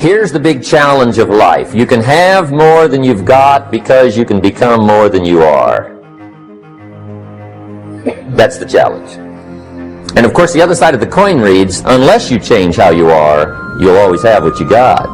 Here's the big challenge of life. You can have more than you've got because you can become more than you are. That's the challenge. And of course, the other side of the coin reads, unless you change how you are, you'll always have what you got.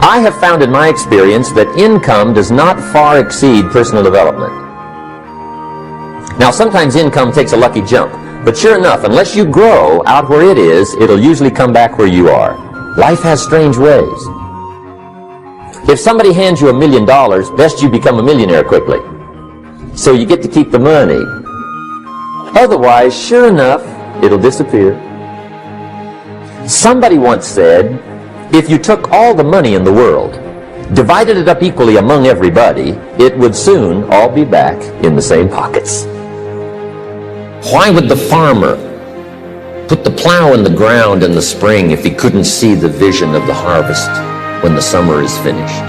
I have found in my experience that income does not far exceed personal development. Now, sometimes income takes a lucky jump. But sure enough, unless you grow out where it is, it'll usually come back where you are. Life has strange ways. If somebody hands you $1 million, best you become a millionaire quickly, so you get to keep the money. Otherwise, sure enough, it'll disappear. Somebody once said, if you took all the money in the world, divided it up equally among everybody, it would soon all be back in the same pockets. Why would the farmer put the plow in the ground in the spring if he couldn't see the vision of the harvest when the summer is finished?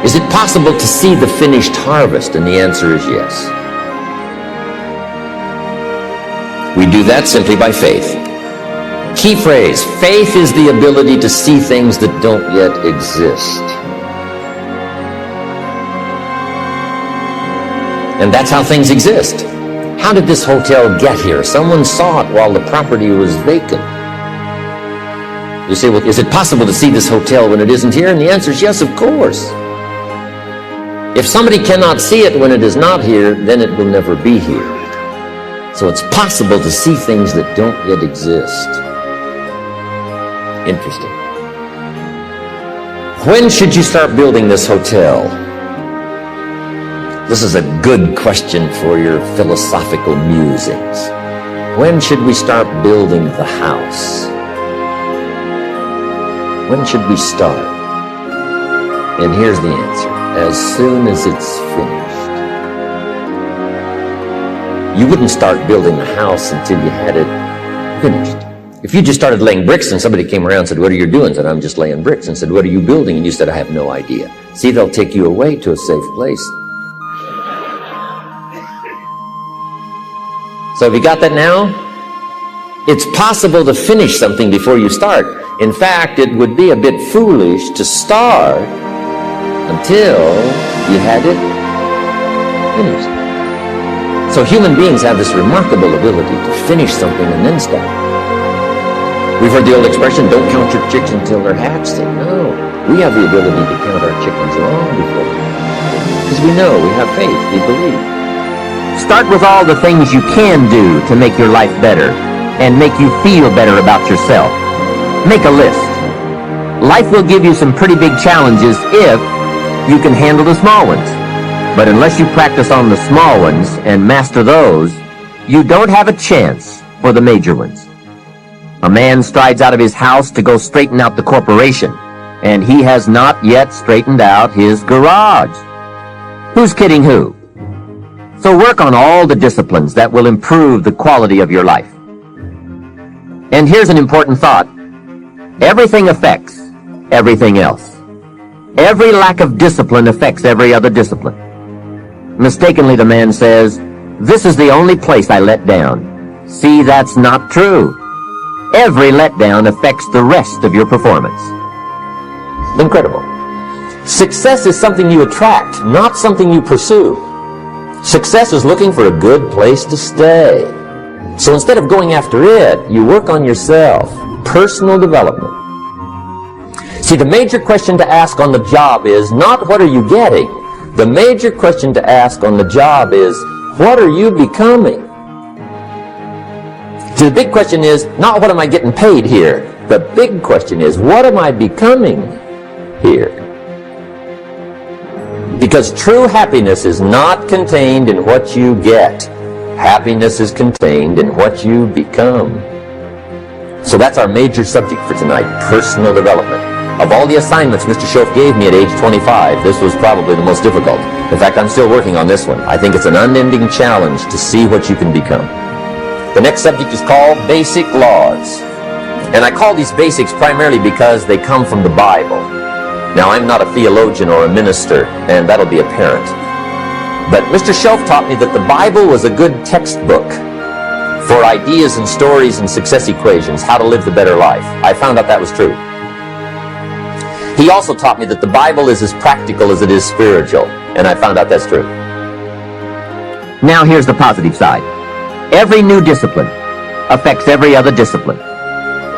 Is it possible to see the finished harvest? And the answer is yes. We do that simply by faith. Key phrase, faith is the ability to see things that don't yet exist. And that's how things exist. How did this hotel get here? Someone saw it while the property was vacant. You say, well, is it possible to see this hotel when it isn't here? And the answer is yes, of course. If somebody cannot see it when it is not here, then it will never be here. So it's possible to see things that don't yet exist. Interesting. When should you start building this hotel? This is a good question for your philosophical musings. When should we start building the house? When should we start? And here's the answer. As soon as it's finished. You wouldn't start building the house until you had it finished. If you just started laying bricks and somebody came around and said, what are you doing? I said, I'm just laying bricks. And said, what are you building? And you said, I have no idea. See, they'll take you away to a safe place. So have you got that now? It's possible to finish something before you start. In fact, it would be a bit foolish to start until you had it finished. So human beings have this remarkable ability to finish something and then start. We've heard the old expression, don't count your chicks until they're hatched. No, we have the ability to count our chickens long before they're hatched. Because we know, we have faith, we believe. Start with all the things you can do to make your life better and make you feel better about yourself. Make a list. Life will give you some pretty big challenges if you can handle the small ones. But unless you practice on the small ones and master those, you don't have a chance for the major ones. A man strides out of his house to go straighten out the corporation, and he has not yet straightened out his garage. Who's kidding who? So work on all the disciplines that will improve the quality of your life. And here's an important thought. Everything affects everything else. Every lack of discipline affects every other discipline. Mistakenly, the man says, this is the only place I let down. See, that's not true. Every letdown affects the rest of your performance. Incredible. Success is something you attract, not something you pursue. Success is looking for a good place to stay. So instead of going after it, you work on yourself. Personal development. See, the major question to ask on the job is not what are you getting? The major question to ask on the job is what are you becoming? See, the big question is not what am I getting paid here? The big question is what am I becoming here? Because true happiness is not contained in what you get. Happiness is contained in what you become. So that's our major subject for tonight, personal development. Of all the assignments Mr. Schoaf gave me at age 25, this was probably the most difficult. In fact, I'm still working on this one. I think it's an unending challenge to see what you can become. The next subject is called Basic Laws. And I call these basics primarily because they come from the Bible. Now, I'm not a theologian or a minister, and that'll be apparent. But Mr. Schoaf taught me that the Bible was a good textbook for ideas and stories and success equations, how to live the better life. I found out that was true. He also taught me that the Bible is as practical as it is spiritual, and I found out that's true. Now here's the positive side. Every new discipline affects every other discipline.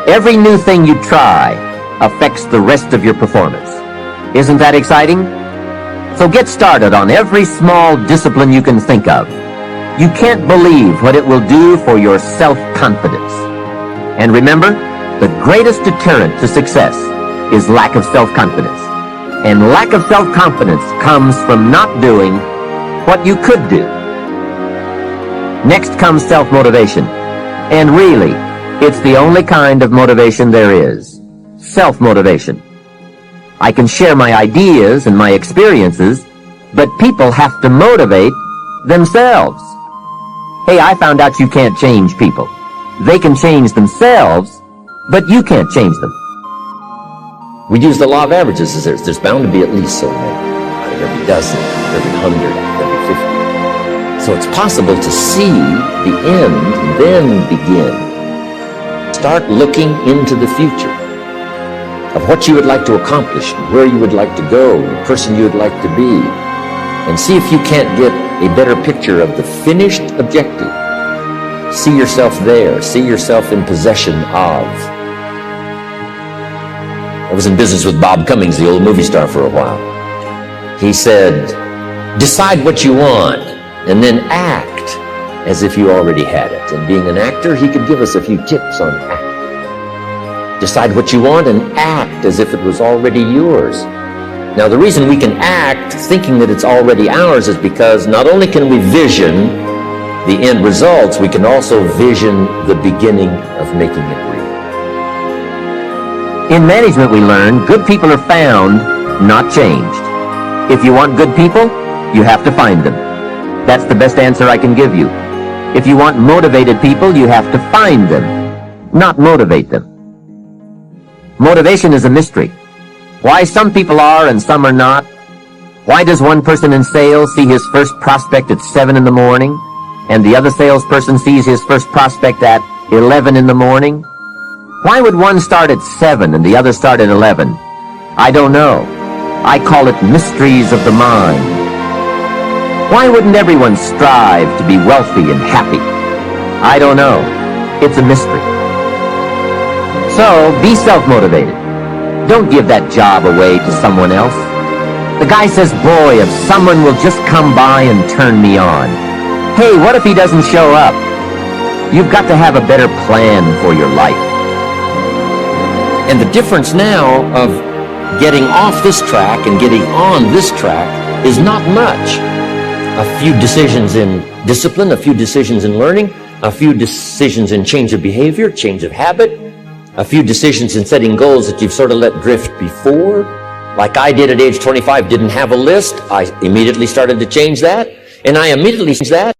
Every new thing you try affects the rest of your performance. Isn't that exciting? So get started on every small discipline you can think of. You can't believe what it will do for your self-confidence. And remember, the greatest deterrent to success is lack of self-confidence. And lack of self-confidence comes from not doing what you could do. Next comes self-motivation. And really, it's the only kind of motivation there is. Self-motivation. I can share my ideas and my experiences, but people have to motivate themselves. Hey, I found out you can't change people. They can change themselves, but you can't change them. We use the law of averages. There's bound to be at least so many. Out of every dozen, every 100, every 50. So it's possible to see the end and then begin. Start looking into the future of what you would like to accomplish, where you would like to go, the person you would like to be, and see if you can't get a better picture of the finished objective. See yourself there. See yourself in possession of. I was in business with Bob Cummings, the old movie star, for a while. He said, decide what you want and then act as if you already had it. And being an actor, he could give us a few tips on acting. Decide what you want and act as if it was already yours. Now, the reason we can act thinking that it's already ours is because not only can we vision the end results, we can also vision the beginning of making it real. In management, we learn good people are found, not changed. If you want good people, you have to find them. That's the best answer I can give you. If you want motivated people, you have to find them, not motivate them. Motivation is a mystery. Why some people are and some are not. Why does one person in sales see his first prospect at 7 in the morning and the other salesperson sees his first prospect at 11 in the morning? Why would one start at 7 and the other start at 11? I don't know. I call it mysteries of the mind. Why wouldn't everyone strive to be wealthy and happy? I don't know. It's a mystery. So, be self-motivated. Don't give that job away to someone else. The guy says, boy, if someone will just come by and turn me on. Hey, what if he doesn't show up? You've got to have a better plan for your life. And the difference now of getting off this track and getting on this track is not much. A few decisions in discipline, a few decisions in learning, a few decisions in change of behavior, change of habit, a few decisions in setting goals that you've sort of let drift before. Like I did at age 25, didn't have a list. I immediately started to change that, and I immediately changed that.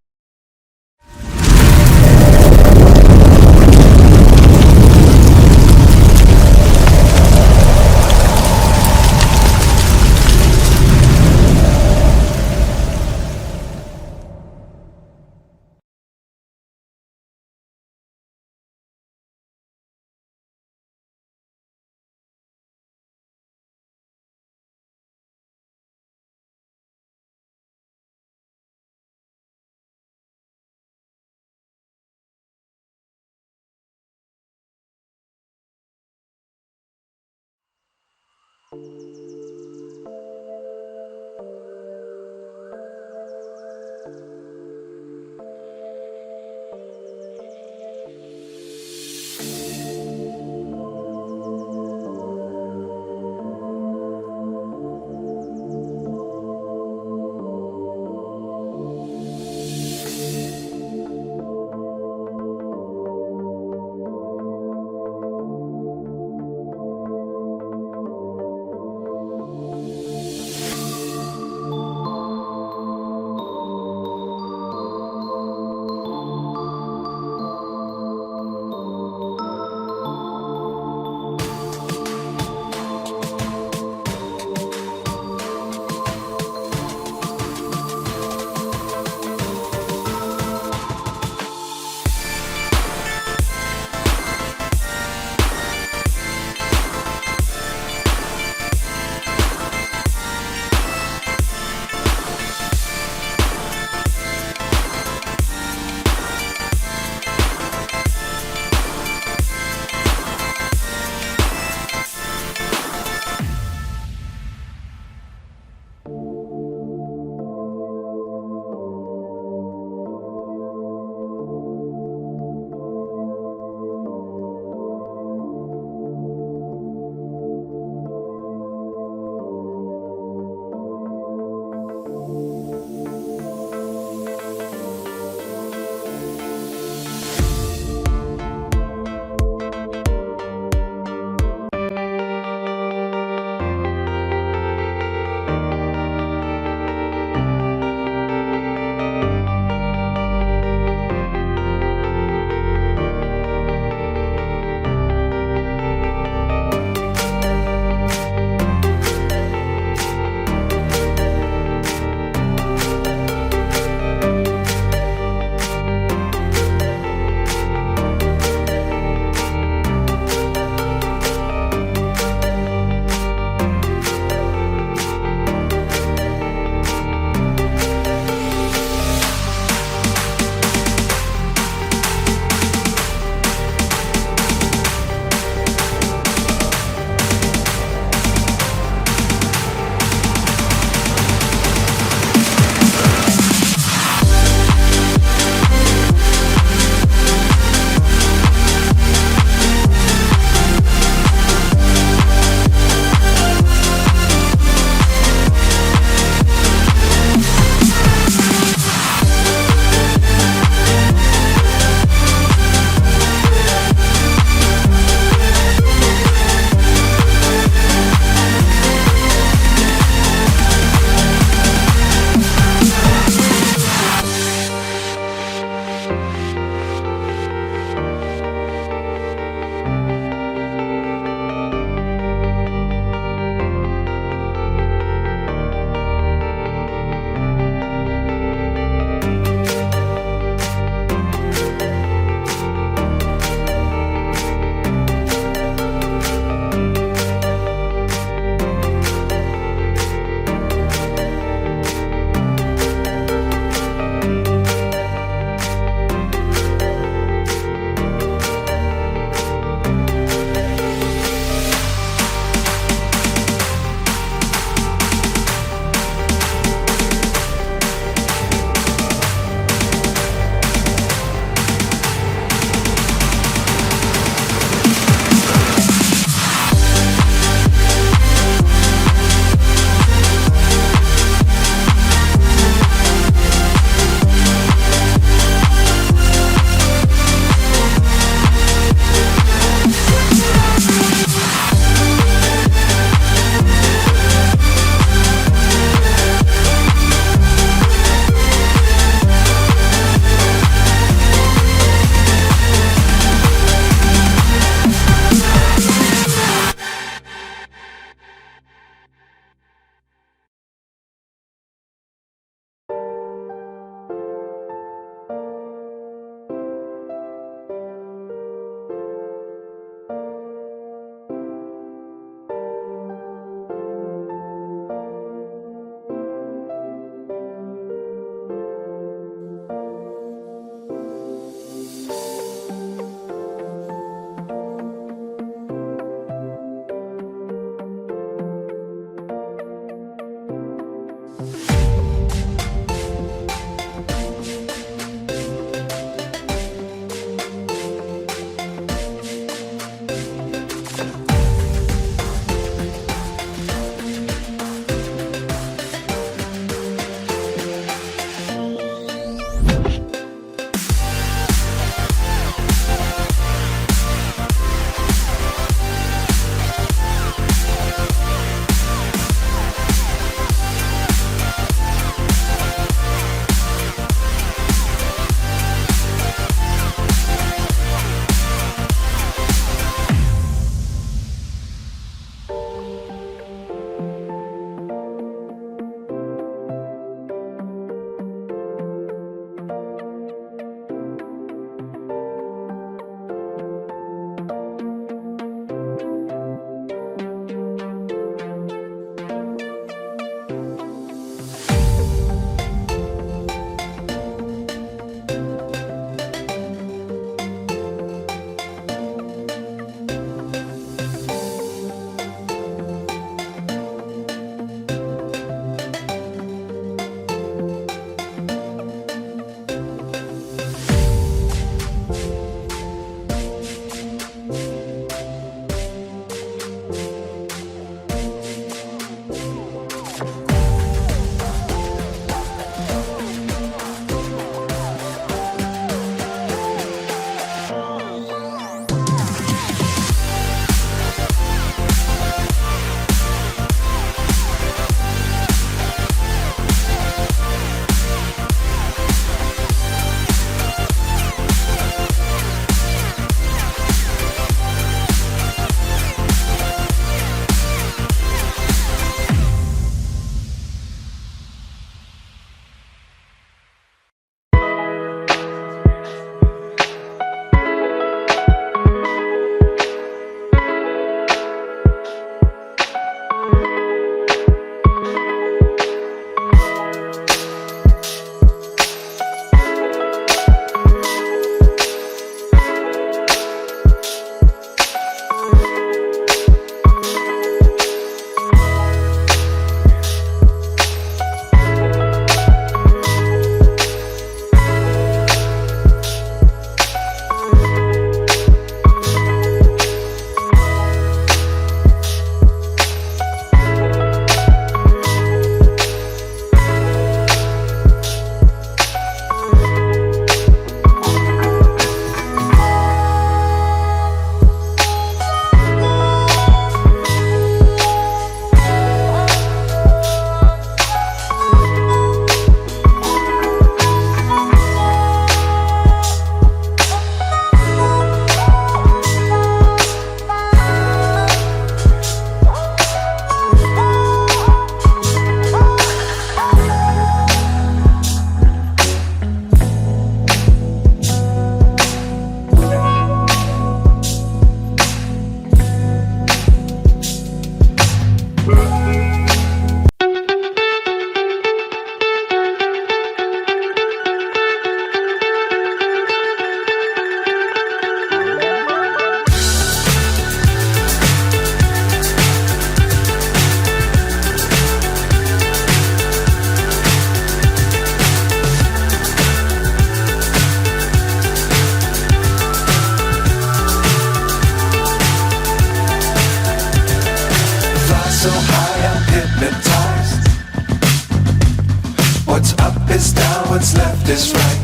What's up is down, what's left is right.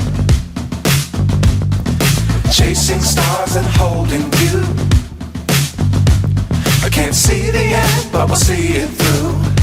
Chasing stars and holding you. I can't see the end, but we'll see it through.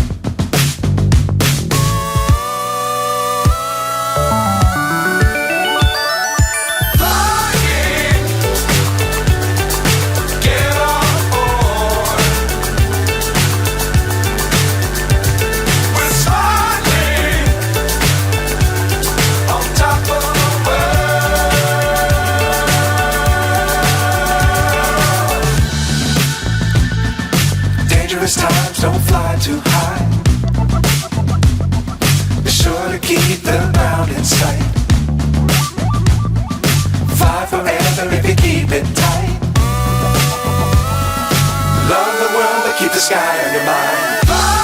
Times don't fly too high. Be sure to keep the ground in sight. Fly forever if you keep it tight. Love the world but keep the sky on your mind. Fly.